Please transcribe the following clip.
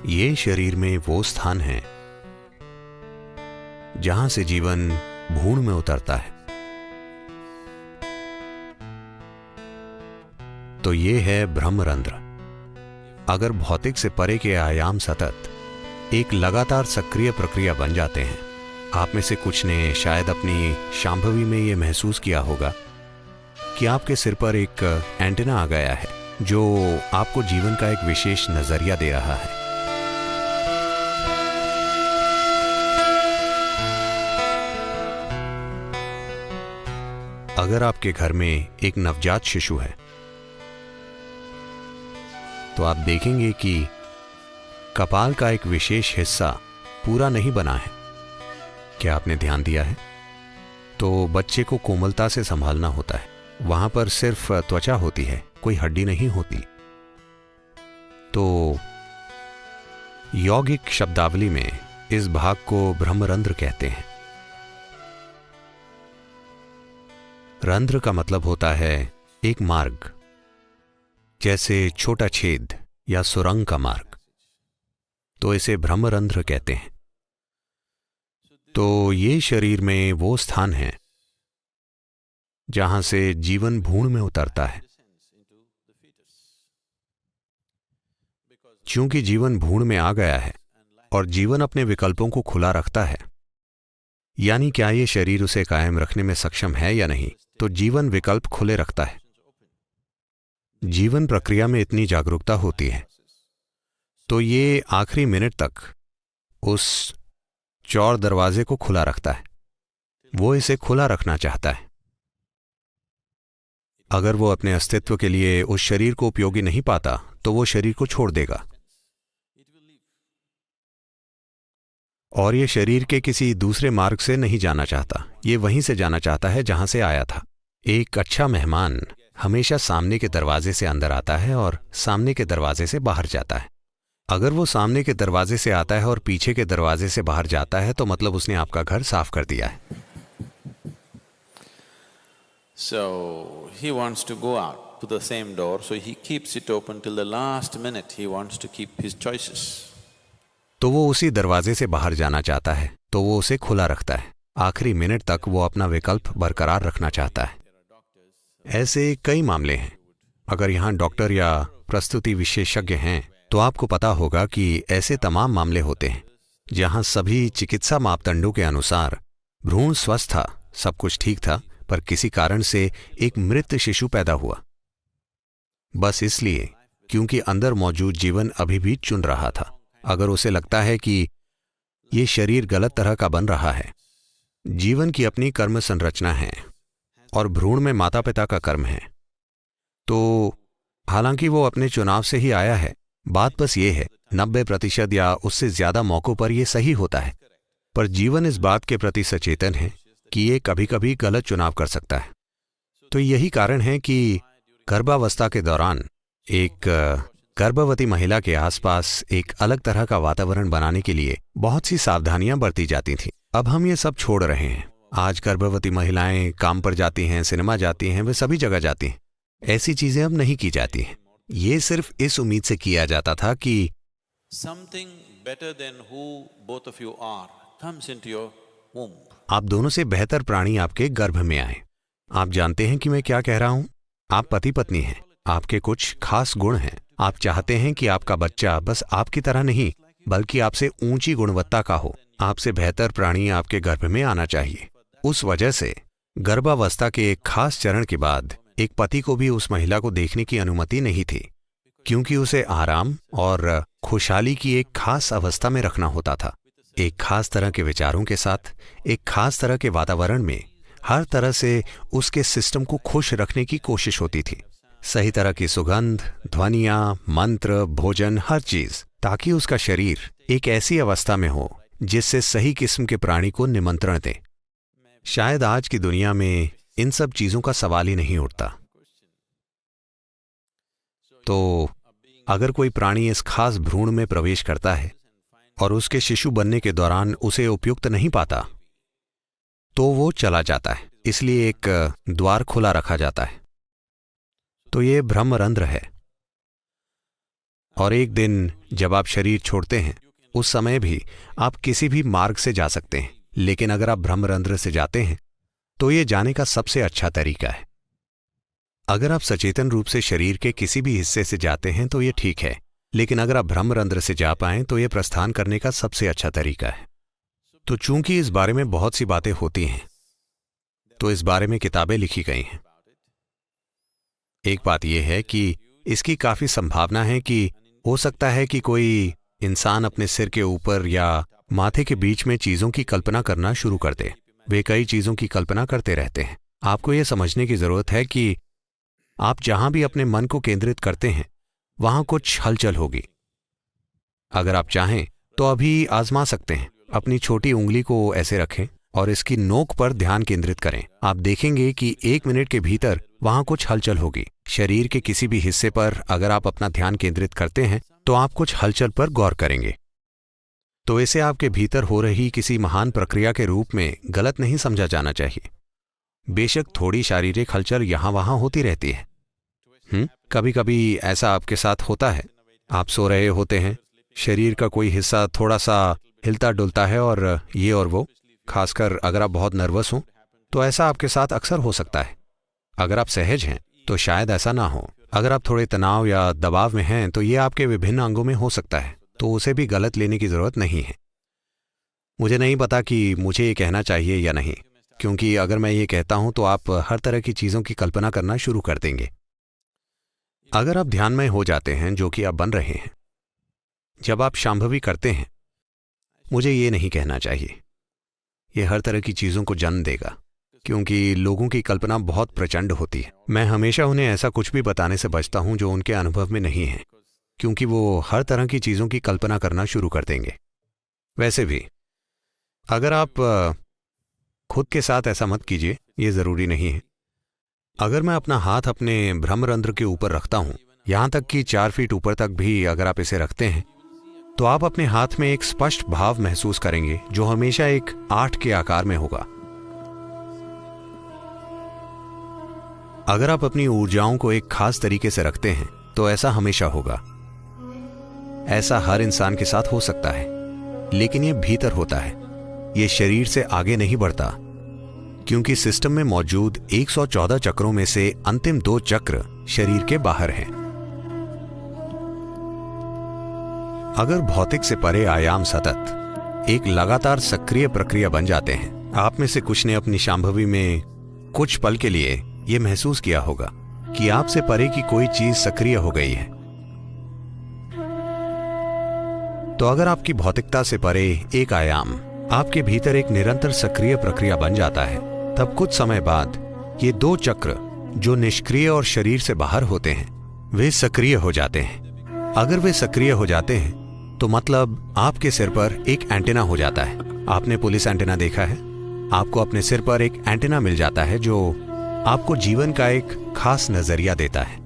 ये शरीर में वो स्थान है जहां से जीवन भ्रूण में उतरता है। तो ये है ब्रह्मरंध्र। अगर भौतिक से परे के आयाम सतत एक लगातार सक्रिय प्रक्रिया बन जाते हैं। आप में से कुछ ने शायद अपनी शांभवी में यह महसूस किया होगा कि आपके सिर पर एक एंटेना आ गया है जो आपको जीवन का एक विशेष नजरिया दे रहा है। अगर आपके घर में एक नवजात शिशु है तो आप देखेंगे कि कपाल का एक विशेष हिस्सा पूरा नहीं बना है। क्या आपने ध्यान दिया है? तो बच्चे को कोमलता से संभालना होता है। वहां पर सिर्फ त्वचा होती है, कोई हड्डी नहीं होती। तो यौगिक शब्दावली में इस भाग को ब्रह्मरंध्र कहते हैं। रंध्र का मतलब होता है एक मार्ग, जैसे छोटा छेद या सुरंग का मार्ग। तो इसे ब्रह्मरंध्र कहते हैं। तो ये शरीर में वो स्थान है जहां से जीवन भ्रूण में उतरता है। क्योंकि जीवन भ्रूण में आ गया है और जीवन अपने विकल्पों को खुला रखता है, यानी क्या ये शरीर उसे कायम रखने में सक्षम है या नहीं, तो जीवन विकल्प खुले रखता है। जीवन प्रक्रिया में इतनी जागरूकता होती है तो ये आखिरी मिनट तक उस चौर दरवाजे को खुला रखता है। वो इसे खुला रखना चाहता है। अगर वो अपने अस्तित्व के लिए उस शरीर को उपयोगी नहीं पाता तो वो शरीर को छोड़ देगा और ये शरीर के किसी दूसरे मार्ग से नहीं जाना चाहता। ये वहीं से जाना चाहता है जहां से आया था। एक अच्छा मेहमान हमेशा सामने के दरवाजे से अंदर आता है और सामने के दरवाजे से बाहर जाता है। अगर वो सामने के दरवाजे से आता है और पीछे के दरवाजे से बाहर जाता है तो मतलब उसने आपका घर साफ कर दिया है। So he wants to go out to the same door, so he keeps it open till the last minute. He wants to keep his choices. तो वो उसी दरवाजे से बाहर जाना चाहता है तो वो उसे खुला रखता है। आखिरी मिनट तक वो अपना विकल्प बरकरार रखना चाहता है। ऐसे कई मामले हैं। अगर यहाँ डॉक्टर या प्रस्तुति विशेषज्ञ हैं तो आपको पता होगा कि ऐसे तमाम मामले होते हैं जहां सभी चिकित्सा मापदंडों के अनुसार भ्रूण स्वस्थ था, सब कुछ ठीक था, पर किसी कारण से एक मृत शिशु पैदा हुआ। बस इसलिए क्योंकि अंदर मौजूद जीवन अभी भी चुन रहा था। अगर उसे लगता है कि ये शरीर गलत तरह का बन रहा है। जीवन की अपनी कर्म संरचना है और भ्रूण में माता पिता का कर्म है। तो हालांकि वो अपने चुनाव से ही आया है, बात बस ये है 90% या उससे ज्यादा मौकों पर यह सही होता है, पर जीवन इस बात के प्रति सचेतन है कि ये कभी कभी गलत चुनाव कर सकता है। तो यही कारण है कि गर्भावस्था के दौरान एक गर्भवती महिला के आसपास एक अलग तरह का वातावरण बनाने के लिए बहुत सी सावधानियां बरती जाती थीं। अब हम ये सब छोड़ रहे हैं। आज गर्भवती महिलाएं काम पर जाती हैं, सिनेमा जाती हैं, वे सभी जगह जाती हैं। ऐसी चीजें अब नहीं की जाती हैं। ये सिर्फ इस उम्मीद से किया जाता था कि Something better than who both of you are comes into your womb. आप दोनों से बेहतर प्राणी आपके गर्भ में आए। आप जानते हैं कि मैं क्या कह रहा हूं? आप पति पत्नी हैं, आपके कुछ खास गुण हैं। आप चाहते हैं कि आपका बच्चा बस आपकी तरह नहीं बल्कि आपसे ऊंची गुणवत्ता का हो। आपसे बेहतर प्राणी आपके गर्भ में आना चाहिए। उस वजह से गर्भावस्था के एक खास चरण के बाद एक पति को भी उस महिला को देखने की अनुमति नहीं थी, क्योंकि उसे आराम और खुशहाली की एक खास अवस्था में रखना होता था। एक खास तरह के विचारों के साथ, एक खास तरह के वातावरण में, हर तरह से उसके सिस्टम को खुश रखने की कोशिश होती थी। सही तरह की सुगंध, ध्वनियां, मंत्र, भोजन, हर चीज, ताकि उसका शरीर एक ऐसी अवस्था में हो जिससे सही किस्म के प्राणी को निमंत्रण दे। शायद आज की दुनिया में इन सब चीजों का सवाल ही नहीं उठता। तो अगर कोई प्राणी इस खास भ्रूण में प्रवेश करता है और उसके शिशु बनने के दौरान उसे उपयुक्त नहीं पाता तो वो चला जाता है। इसलिए एक द्वार खुला रखा जाता है। तो ये ब्रह्मरंध्र है। और एक दिन जब आप शरीर छोड़ते हैं उस समय भी आप किसी भी मार्ग से जा सकते हैं, लेकिन अगर आप ब्रह्मरंध्र से जाते हैं तो ये जाने का सबसे अच्छा तरीका है। अगर आप सचेतन रूप से शरीर के किसी भी हिस्से से जाते हैं तो ये ठीक है, लेकिन अगर आप ब्रह्मरंध्र से जा पाएं तो ये प्रस्थान करने का सबसे अच्छा तरीका है। तो चूंकि इस बारे में बहुत सी बातें होती हैं तो इस बारे में किताबें लिखी गई हैं। एक बात यह है कि इसकी काफी संभावना है कि हो सकता है कि कोई इंसान अपने सिर के ऊपर या माथे के बीच में चीजों की कल्पना करना शुरू कर दे। वे कई चीजों की कल्पना करते रहते हैं। आपको यह समझने की जरूरत है कि आप जहां भी अपने मन को केंद्रित करते हैं वहां कुछ हलचल होगी। अगर आप चाहें तो अभी आजमा सकते हैं। अपनी छोटी उंगली को ऐसे रखें और इसकी नोक पर ध्यान केंद्रित करें। आप देखेंगे कि 1 मिनट के भीतर वहां कुछ हलचल होगी। शरीर के किसी भी हिस्से पर अगर आप अपना ध्यान केंद्रित करते हैं तो आप कुछ हलचल पर गौर करेंगे। तो इसे आपके भीतर हो रही किसी महान प्रक्रिया के रूप में गलत नहीं समझा जाना चाहिए। बेशक थोड़ी शारीरिक हलचल यहां वहां होती रहती है। कभी कभी ऐसा आपके साथ होता है। आप सो रहे होते हैं, शरीर का कोई हिस्सा थोड़ा सा हिलता डुलता है और ये और वो। खासकर अगर आप बहुत नर्वस हों तो ऐसा आपके साथ अक्सर हो सकता है। अगर आप सहज हैं तो शायद ऐसा ना हो। अगर आप थोड़े तनाव या दबाव में हैं तो ये आपके विभिन्न अंगों में हो सकता है, तो उसे भी गलत लेने की जरूरत नहीं है। मुझे नहीं पता कि मुझे ये कहना चाहिए या नहीं, क्योंकि अगर मैं ये कहता हूं तो आप हर तरह की चीजों की कल्पना करना शुरू कर देंगे। अगर आप ध्यानमय हो जाते हैं, जो कि आप बन रहे हैं, जब आप शांभवी करते हैं, मुझे ये नहीं कहना चाहिए, ये हर तरह की चीजों को जन्म देगा, क्योंकि लोगों की कल्पना बहुत प्रचंड होती है। मैं हमेशा उन्हें ऐसा कुछ भी बताने से बचता हूं जो उनके अनुभव में नहीं है, क्योंकि वो हर तरह की चीजों की कल्पना करना शुरू कर देंगे। वैसे भी अगर आप खुद के साथ ऐसा मत कीजिए, ये जरूरी नहीं है। अगर मैं अपना हाथ अपने ब्रह्मरंध्र के ऊपर रखता हूं, यहां तक कि 4 फीट ऊपर तक भी अगर आप इसे रखते हैं, तो आप अपने हाथ में एक स्पष्ट भाव महसूस करेंगे जो हमेशा एक 8 के आकार में होगा। अगर आप अपनी ऊर्जाओं को एक खास तरीके से रखते हैं तो ऐसा हमेशा होगा। ऐसा हर इंसान के साथ हो सकता है, लेकिन यह भीतर होता है, यह शरीर से आगे नहीं बढ़ता, क्योंकि सिस्टम में मौजूद 114 चक्रों में से अंतिम 2 चक्र शरीर के बाहर हैं। अगर भौतिक से परे आयाम सतत एक लगातार सक्रिय प्रक्रिया बन जाते हैं, आप में से कुछ ने अपनी शांभवी में कुछ पल के लिए यह महसूस किया होगा कि आपसे परे की कोई चीज सक्रिय हो गई है। तो अगर आपकी भौतिकता से परे एक आयाम आपके भीतर एक निरंतर सक्रिय प्रक्रिया बन जाता है, तब कुछ समय बाद ये 2 चक्र जो निष्क्रिय और शरीर से बाहर होते हैं, वे सक्रिय हो जाते हैं। अगर वे सक्रिय हो जाते हैं तो मतलब आपके सिर पर एक एंटेना हो जाता है। आपने पुलिस एंटेना देखा है? आपको अपने सिर पर एक एंटेना मिल जाता है जो आपको जीवन का एक खास नजरिया देता है।